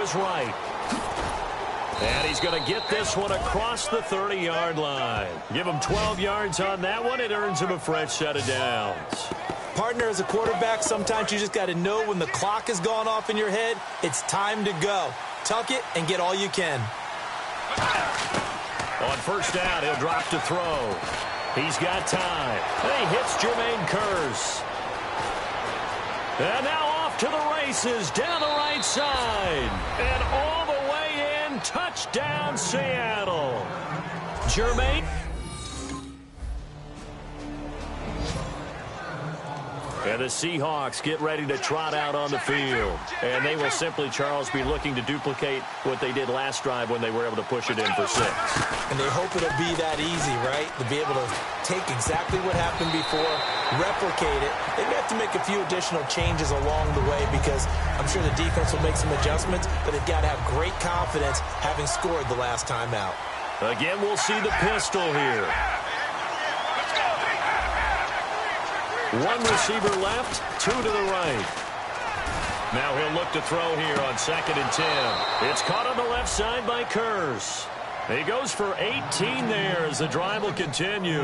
his right. And he's going to get this one across the 30-yard line. Give him 12 yards on that one. It earns him a fresh set of downs. Partner, as a quarterback, sometimes you just got to know when the clock has gone off in your head, it's time to go. Tuck it and get all you can. On first down, he'll drop to throw. He's got time. And he hits Jermaine Kearse. And now off to the races down the right side. And all the way in, touchdown Seattle. Jermaine. And the Seahawks get ready to trot out on the field. And they will simply, Charles, be looking to duplicate what they did last drive when they were able to push it in for 6. And they hope it'll be that easy, right? To be able to take exactly what happened before, replicate it. They may have to make a few additional changes along the way because I'm sure the defense will make some adjustments, but they've got to have great confidence having scored the last time out. Again, we'll see the pistol here. One receiver left, 2 to the right. Now he'll look to throw here on 2nd and 10. It's caught on the left side by Kearse. He goes for 18 there as the drive will continue.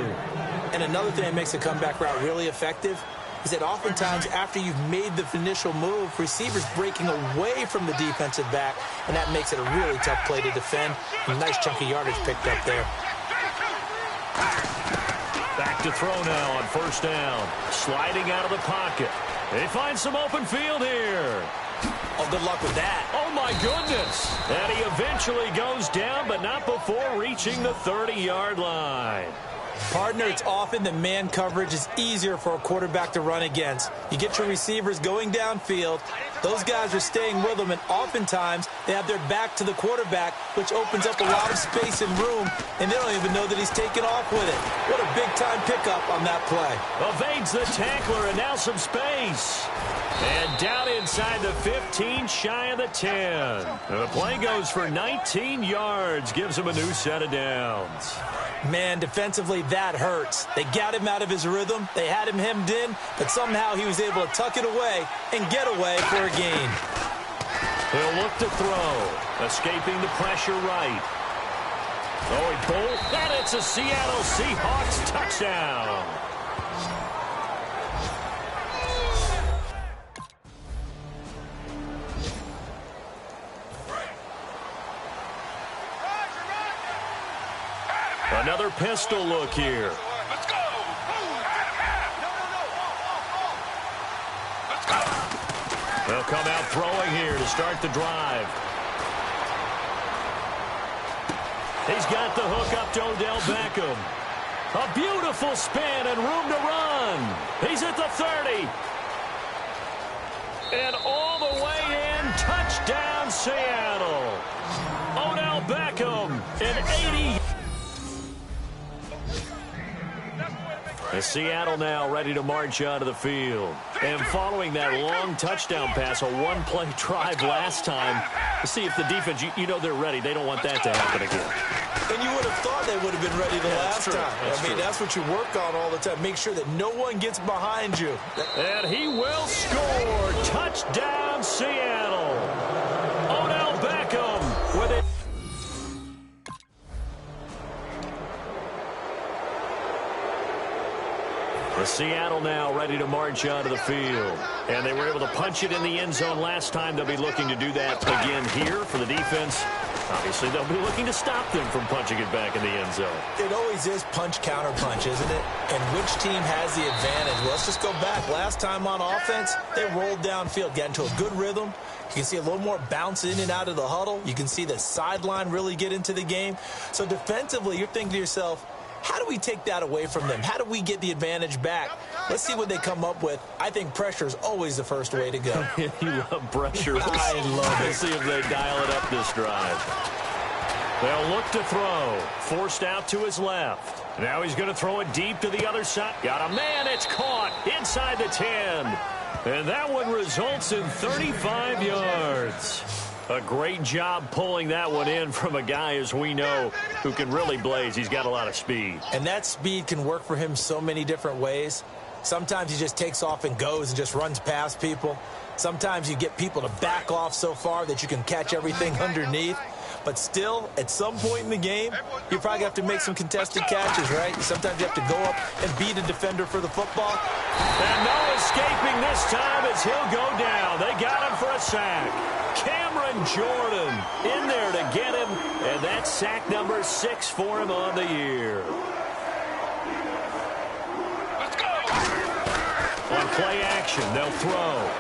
And another thing that makes the comeback route really effective is that oftentimes after you've made the initial move, receivers breaking away from the defensive back, and that makes it a really tough play to defend. A nice chunky yardage picked up there. Back to throw now on first down. Sliding out of the pocket. They find some open field here. Oh, good luck with that. Oh, my goodness. And he eventually goes down, but not before reaching the 30-yard line. Partner, it's often that man coverage is easier for a quarterback to run against. You get your receivers going downfield. Those guys are staying with them, and oftentimes they have their back to the quarterback, which opens up a lot of space and room, and they don't even know that he's taken off with it. What a big-time pickup on that play. Evades the tackler, and now some space. And down inside the 15, shy of the 10. The play goes for 19 yards, gives him a new set of downs. Man, defensively, that hurts. They got him out of his rhythm. They had him hemmed in, but somehow he was able to tuck it away and get away for a gain. He'll look to throw, escaping the pressure right. Oh, he bolts, and it's a Seattle Seahawks touchdown. Another pistol look here. Let's go. Let's go. They'll come out throwing here to start the drive. He's got the hook up to Odell Beckham. A beautiful spin and room to run. He's at the 30. And all the way in, touchdown Seattle. Odell Beckham, an 80. Seattle now ready to march onto the field. And following that long touchdown pass, a one-play drive last time, to see if the defense, you know they're ready. They don't want that to happen again. And you would have thought they would have been ready the last time. That's what you work on all the time. Make sure that no one gets behind you. And he will score. Touchdown, Seattle. Odell Beckham with it. Seattle now ready to march onto the field. And they were able to punch it in the end zone last time. They'll be looking to do that again here for the defense. Obviously, they'll be looking to stop them from punching it back in the end zone. It always is punch-counter-punch, isn't it? And which team has the advantage? Well, let's just go back. Last time on offense, they rolled downfield, got into a good rhythm. You can see a little more bounce in and out of the huddle. You can see the sideline really get into the game. So defensively, you're thinking to yourself, how do we take that away from them? How do we get the advantage back? Let's see what they come up with. I think pressure is always the first way to go. You love pressure. I love it. Let's see if they dial it up this drive. They'll look to throw. Forced out to his left. Now he's going to throw it deep to the other side. Got a man. It's caught inside the 10. And that one results in 35 yards. A great job pulling that one in from a guy, as we know, who can really blaze. He's got a lot of speed. And that speed can work for him so many different ways. Sometimes he just takes off and goes and just runs past people. Sometimes you get people to back off so far that you can catch everything underneath. But still, at some point in the game, you probably have to make some contested catches, right? Sometimes you have to go up and beat a defender for the football. And no escaping this time as he'll go down. They got him for a sack. Cameron Jordan in there to get him, and that's sack number 6 for him on the year. Let's go! On play action, they'll throw.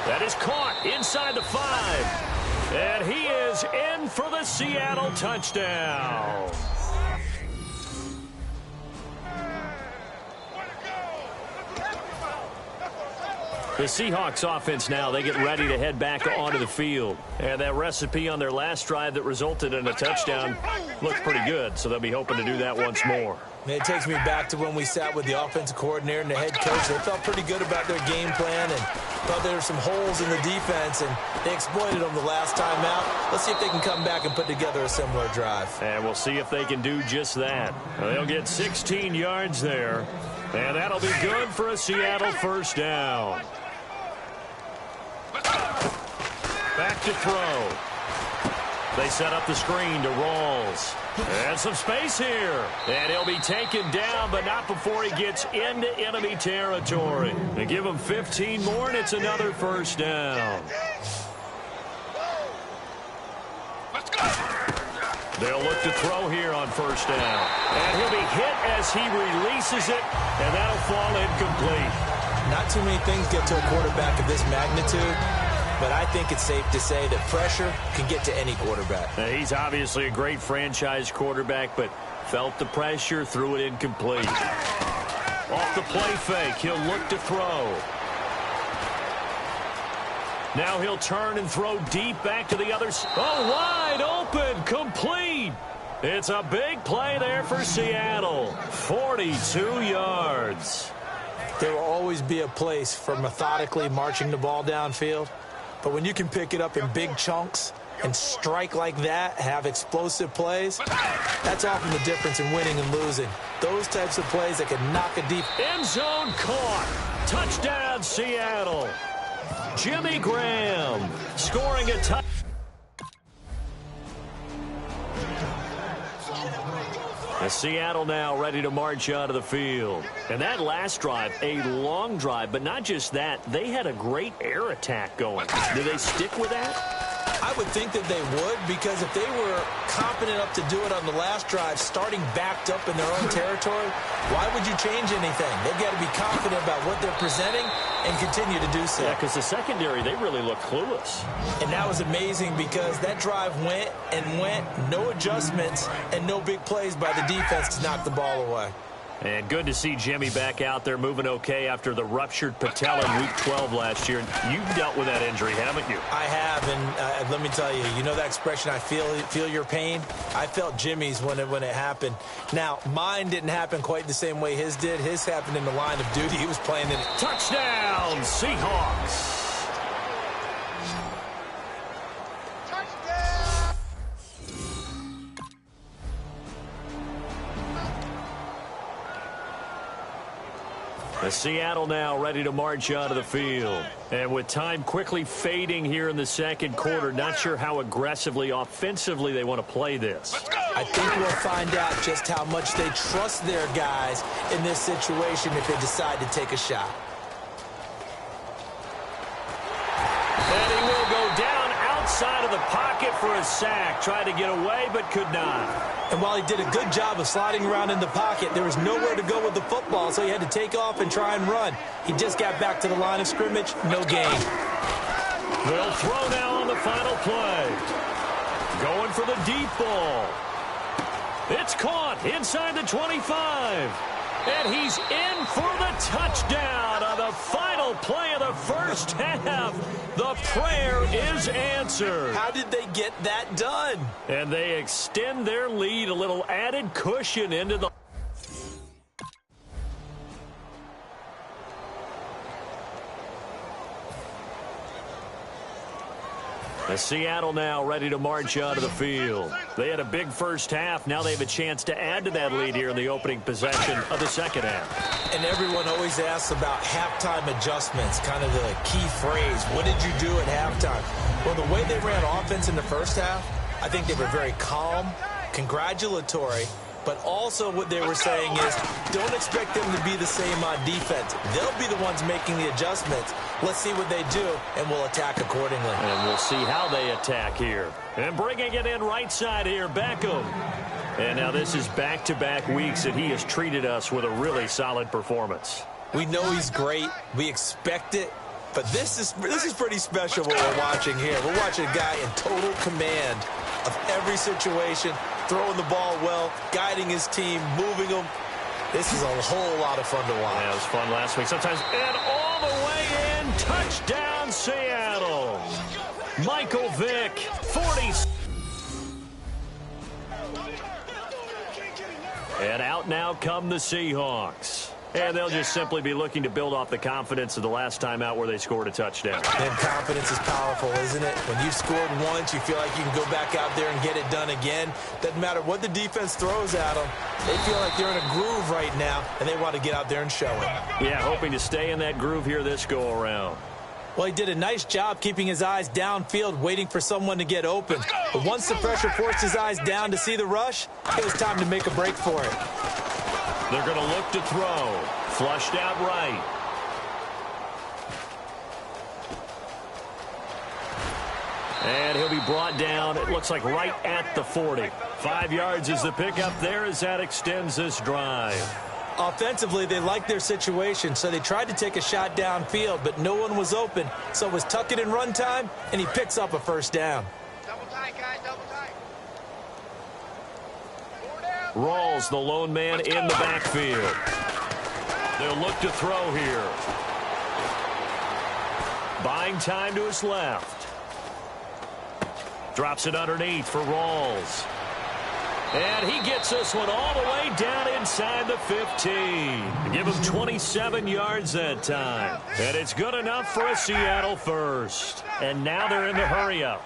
That is caught inside the 5. And he is in for the Seattle touchdown. The Seahawks offense now, they get ready to head back onto the field. And that recipe on their last drive that resulted in a touchdown looks pretty good, so they'll be hoping to do that once more. It takes me back to when we sat with the offensive coordinator and the head coach. They felt pretty good about their game plan and thought there were some holes in the defense, and they exploited them the last time out. Let's see if they can come back and put together a similar drive. And we'll see if they can do just that. They'll get 16 yards there, and that'll be good for a Seattle first down. Back to throw. They set up the screen to Rawls. And some space here. And he'll be taken down, but not before he gets into enemy territory. They give him 15 more, and it's another first down. Let's go! They'll look to throw here on first down. And he'll be hit as he releases it, and that'll fall incomplete. Not too many things get to a quarterback of this magnitude, but I think it's safe to say that pressure can get to any quarterback. He's obviously a great franchise quarterback, but felt the pressure, threw it incomplete. Off the play fake, he'll look to throw. Now he'll turn and throw deep back to the other side. Oh, wide open, complete. It's a big play there for Seattle. 42 yards. There will always be a place for methodically marching the ball downfield. But when you can pick it up in big chunks and strike like that, have explosive plays, that's often the difference in winning and losing. Those types of plays that can knock a deep end zone caught. Touchdown, Seattle. Jimmy Graham scoring a touchdown. Seattle now ready to march out of the field. And that last drive, a long drive, but not just that, they had a great air attack going. Do they stick with that? I would think that they would, because if they were confident enough to do it on the last drive, starting backed up in their own territory, why would you change anything? They've got to be confident about what they're presenting and continue to do so. Yeah, because the secondary, they really look clueless. And that was amazing because that drive went and went, no adjustments and no big plays by the defense to knock the ball away. And good to see Jimmy back out there moving okay after the ruptured patella in Week 12 last year. You've dealt with that injury, haven't you? I have, and let me tell you know that expression, I feel your pain? I felt Jimmy's when it happened. Now, mine didn't happen quite the same way his did. His happened in the line of duty. He was playing in it. Touchdown, Seahawks. The Seattle now ready to march out of the field. And with time quickly fading here in the second quarter, not sure how aggressively, offensively they want to play this. I think we'll find out just how much they trust their guys in this situation if they decide to take a shot. And he will go down outside of the pocket for a sack. Tried to get away, but could not. And while he did a good job of sliding around in the pocket, there was nowhere to go with the football, so he had to take off and try and run. He just got back to the line of scrimmage, no gain. They'll throw now on the final play. Going for the deep ball. It's caught inside the 25. And he's in for the touchdown on the final play of the first half. The prayer is answered. How did they get that done? And they extend their lead, a little added cushion into the... Seattle now ready to march onto the field. They had a big first half. Now they have a chance to add to that lead here in the opening possession of the second half. And everyone always asks about halftime adjustments, kind of the key phrase. What did you do at halftime? Well, the way they ran offense in the first half, I think they were very calm, congratulatory, but also what they were saying is don't expect them to be the same on defense. They'll be the ones making the adjustments. Let's see what they do, and we'll attack accordingly. And we'll see how they attack here. And bringing it in right side here, Beckham. And now this is back-to-back weeks that he has treated us with a really solid performance. We know he's great. We expect it. But this is pretty special what we're watching here. We're watching a guy in total command of every situation, throwing the ball well, guiding his team, moving them. This is a whole lot of fun to watch. Yeah, it was fun last week. Sometimes, and all the way in, touchdown Seattle. Michael Vick, 40. And out now come the Seahawks. And they'll just simply be looking to build off the confidence of the last time out where they scored a touchdown. And confidence is powerful, isn't it? When you've scored once, you feel like you can go back out there and get it done again. Doesn't matter what the defense throws at them. They feel like they're in a groove right now, and they want to get out there and show it. Yeah, hoping to stay in that groove here this go-around. Well, he did a nice job keeping his eyes downfield, waiting for someone to get open. But once the pressure forced his eyes down to see the rush, it was time to make a break for it. They're going to look to throw. Flushed out right. And he'll be brought down, it looks like right at the 40. 5 yards is the pickup there as that extends this drive. Offensively, they liked their situation, so they tried to take a shot downfield, but no one was open. So it was tuck it in run time, and he picks up a first down. Double tight, guys, double tight. Rawls, the lone man in the backfield. They'll look to throw here. Buying time to his left. Drops it underneath for Rawls. And he gets this one all the way down inside the 15. Give him 27 yards that time. And it's good enough for a Seattle first. And now they're in the hurry-up.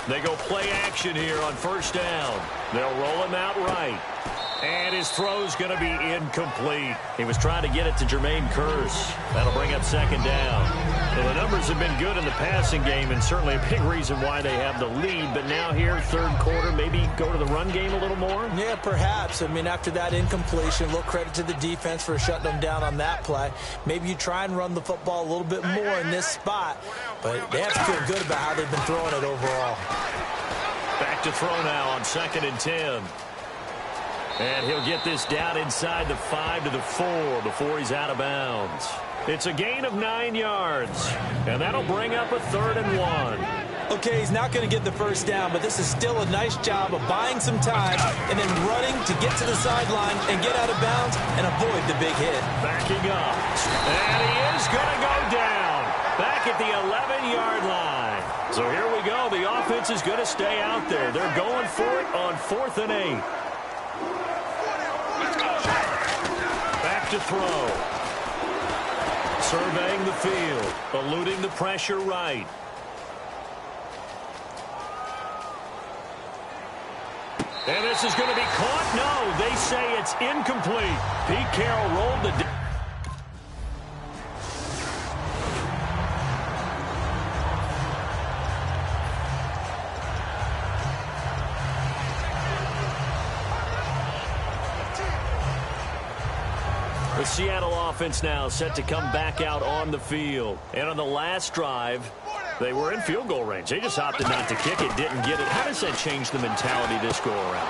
They go play action here on first down. They'll roll him out right. And his throw's going to be incomplete. He was trying to get it to Jermaine Kearse. That'll bring up second down. Well, the numbers have been good in the passing game, and certainly a big reason why they have the lead. But now here, third quarter, maybe go to the run game a little more? Yeah, perhaps. I mean, after that incompletion, a little credit to the defense for shutting them down on that play. Maybe you try and run the football a little bit more in this spot. But they have to feel good about how they've been throwing it overall. Back to throw now on 2nd and 10. And he'll get this down inside the 5 to the 4 before he's out of bounds. It's a gain of 9 yards. And that'll bring up a 3rd and 1. Okay, he's not going to get the first down, but this is still a nice job of buying some time and then running to get to the sideline and get out of bounds and avoid the big hit. Backing up. And he is going to go down. Back at the 11-yard line. So here we go. The offense is going to stay out there. They're going for it on 4th and 8. Back to throw. Surveying the field. Eluding the pressure right. And this is going to be caught. No, they say it's incomplete. Pete Carroll rolled the... The Seattle offense now set to come back out on the field. And on the last drive, they were in field goal range. They just opted not to kick it, didn't get it. How does that change the mentality this go around?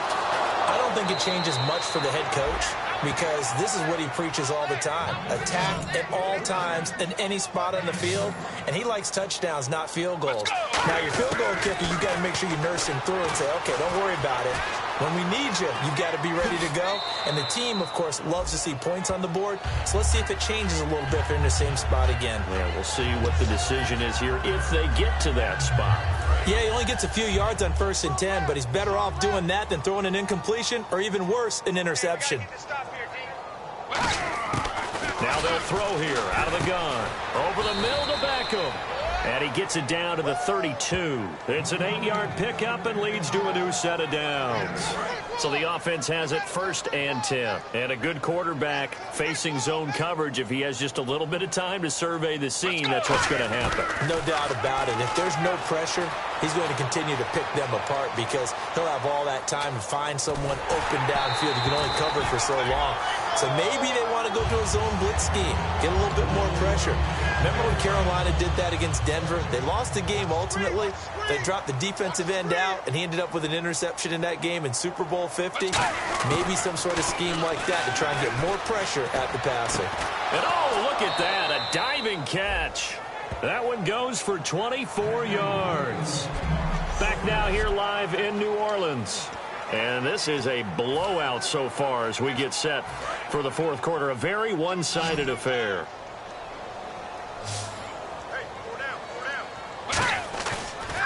I don't think it changes much for the head coach because this is what he preaches all the time. Attack at all times in any spot on the field, and he likes touchdowns, not field goals. Now, your field goal kicker, you got to make sure you nurse him through and say, okay, don't worry about it. When we need you, you've got to be ready to go. And the team, of course, loves to see points on the board. So let's see if it changes a little bit if they're in the same spot again. Yeah, we'll see what the decision is here if they get to that spot. Yeah, he only gets a few yards on 1st and 10, but he's better off doing that than throwing an incompletion or even worse, an interception. Now they'll throw here out of the gun. Over the middle to Beckham. And he gets it down to the 32. It's an 8-yard pickup and leads to a new set of downs. So the offense has it 1st and 10. And a good quarterback facing zone coverage. If he has just a little bit of time to survey the scene, that's what's going to happen. No doubt about it. If there's no pressure, he's going to continue to pick them apart because he'll have all that time to find someone open downfield. He can only cover for so long. So maybe they want to go to a zone blitz scheme, get a little bit more pressure. Remember when Carolina did that against Denver? They lost the game ultimately. They dropped the defensive end out, and he ended up with an interception in that game in Super Bowl 50. Maybe some sort of scheme like that to try and get more pressure at the passer. And oh, look at that, a diving catch. That one goes for 24 yards. Back now here live in New Orleans. And this is a blowout so far as we get set for the 4th quarter. A very one-sided affair.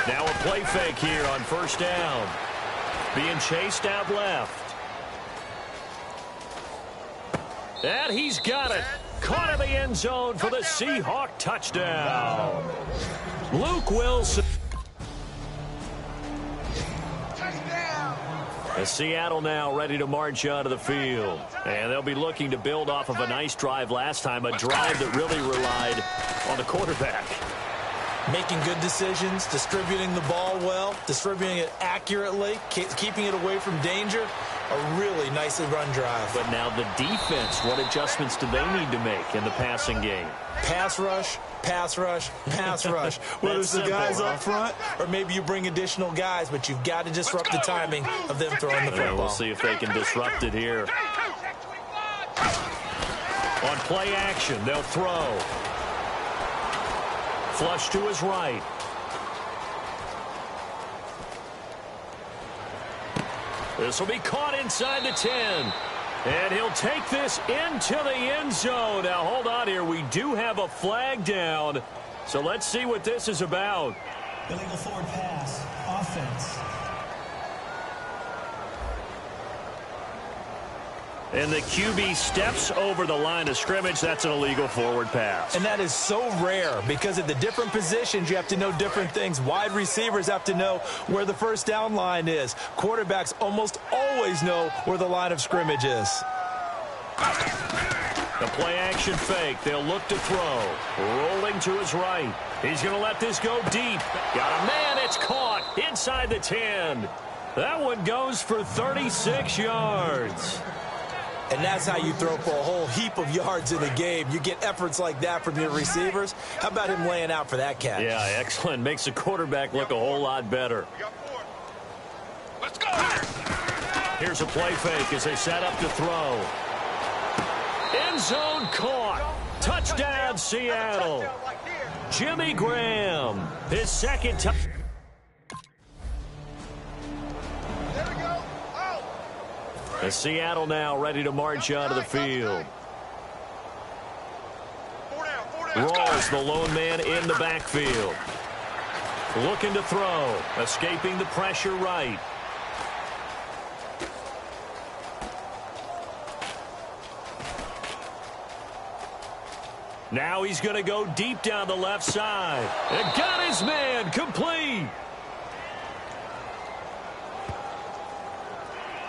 Now a play fake here on 1st down. Being chased out left. And he's got it. Caught in the end zone for the Seahawks touchdown. Luke Wilson. And Seattle now ready to march onto the field. And they'll be looking to build off of a nice drive last time, a drive that really relied on the quarterback. Making good decisions, distributing the ball well, distributing it accurately, keeping it away from danger. A really nicely run drive. But now the defense, what adjustments do they need to make in the passing game? Pass rush, pass rush, pass rush. Whether it's the guys up front or maybe you bring additional guys, but you've got to disrupt the timing of them throwing the football. We'll see if they can disrupt it here. On play action, they'll throw. Flush to his right. This will be caught inside the 10. And he'll take this into the end zone. Now, hold on here. We do have a flag down. So let's see what this is about. Illegal forward pass. Offense. And the QB steps over the line of scrimmage. That's an illegal forward pass. And that is so rare because at the different positions, you have to know different things. Wide receivers have to know where the 1st down line is. Quarterbacks almost always know where the line of scrimmage is. The play action fake. They'll look to throw. Rolling to his right. He's going to let this go deep. Got a man. It's caught inside the 10. That one goes for 36 yards. And that's how you throw for a whole heap of yards in the game. You get efforts like that from your receivers. How about him laying out for that catch? Yeah, excellent. Makes the quarterback look a whole lot better. Let's go. Here's a play fake as they set up to throw. End zone caught. Touchdown, Seattle. Jimmy Graham, his 2nd touchdown. As Seattle now ready to march onto the field. Rawls, the lone man in the backfield. Looking to throw. Escaping the pressure right. Now he's going to go deep down the left side. And got his man complete.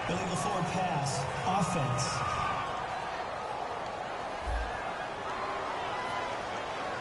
Illegal forward pass. Offense.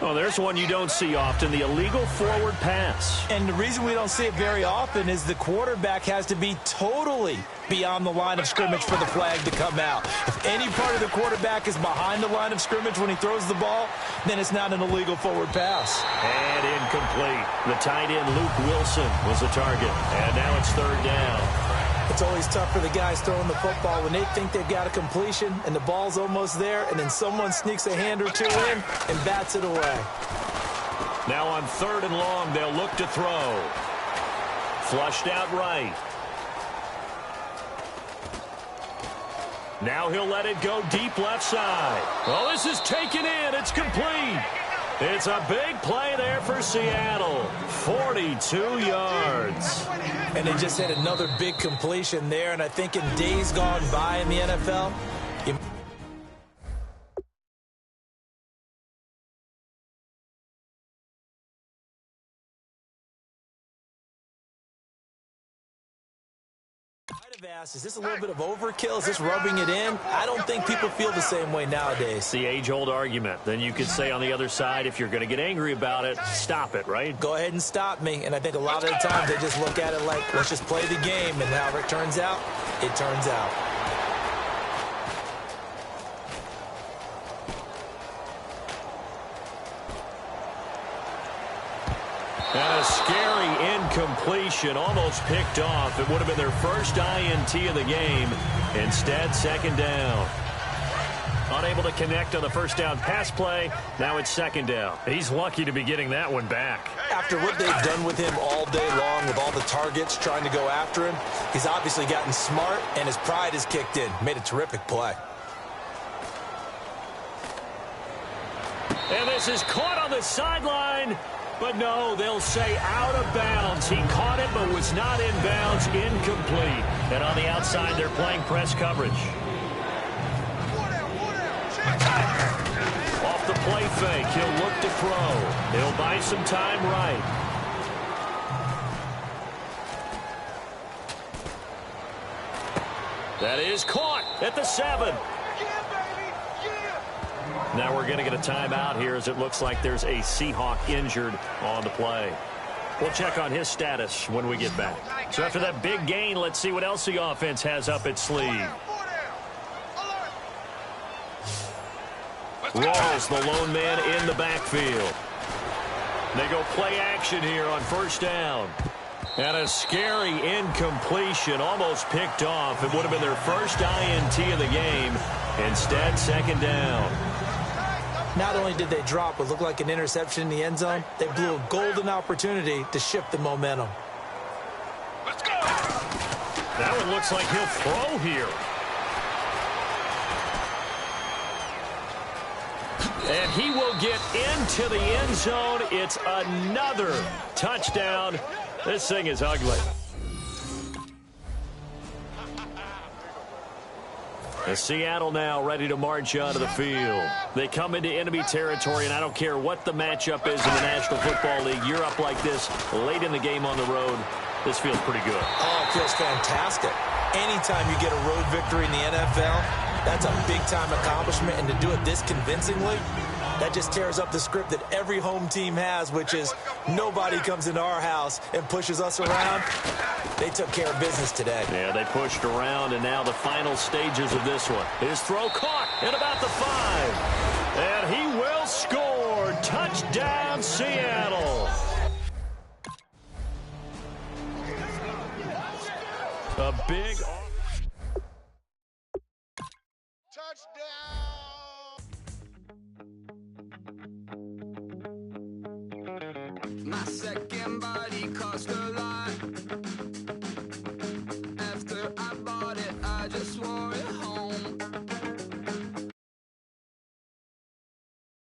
Oh, there's one you don't see often, the illegal forward pass. And the reason we don't see it very often is the quarterback has to be totally beyond the line of scrimmage for the flag to come out. If any part of the quarterback is behind the line of scrimmage when he throws the ball, then it's not an illegal forward pass. And incomplete. The tight end, Luke Wilson, was the target. And now it's 3rd down. It's always tough for the guys throwing the football when they think they've got a completion and the ball's almost there, and then someone sneaks a hand or two in and bats it away. Now on 3rd and long, they'll look to throw. Flushed out right. Now he'll let it go deep left side. Well, this is taken in. It's complete. It's a big play there for Seattle. 42 yards. And they just had another big completion there, and I think in days gone by in the NFL, Is this a little bit of overkill? Is this rubbing it in? I don't think people feel the same way nowadays. It's the age-old argument. Then you could say on the other side, if you're going to get angry about it, stop it, right? Go ahead and stop me. And I think a lot of the times they just look at it like, let's just play the game. And however it turns out, it turns out. And a scary incompletion, almost picked off. It would have been their first INT of the game. Instead, second down. Unable to connect on the first down pass play. Now it's second down. He's lucky to be getting that one back. After what they've done with him all day long with all the targets trying to go after him, he's obviously gotten smart and his pride has kicked in. Made a terrific play. And this is caught on the sideline. But no, they'll say out of bounds. He caught it but was not in bounds. Incomplete. And on the outside, they're playing press coverage. Off the play fake, he'll look to throw. He'll buy some time right. That is caught at the 7. Now we're going to get a timeout here as it looks like there's a Seahawk injured on the play. We'll check on his status when we get back. So after that big gain, let's see what else the offense has up its sleeve. Rolls the lone man in the backfield. They go play action here on first down. And a scary incompletion, almost picked off. It would have been their first INT of the game. Instead, second down. Not only did they drop what looked like an interception in the end zone, they blew a golden opportunity to shift the momentum. Let's go. That one looks like he'll throw here. And he will get into the end zone. It's another touchdown. This thing is ugly. And Seattle now ready to march onto the field. They come into enemy territory, and I don't care what the matchup is in the National Football League. You're up like this late in the game on the road. This feels pretty good. Oh, it feels fantastic. Anytime you get a road victory in the NFL, that's a big-time accomplishment. And to do it this convincingly, that just tears up the script that every home team has, which is nobody comes into our house and pushes us around. They took care of business today. Yeah, they pushed around, and now the final stages of this one. His throw caught at about the 5. And he will score. Touchdown, Seattle. A big... My second body cost a lot. After I bought it, I just want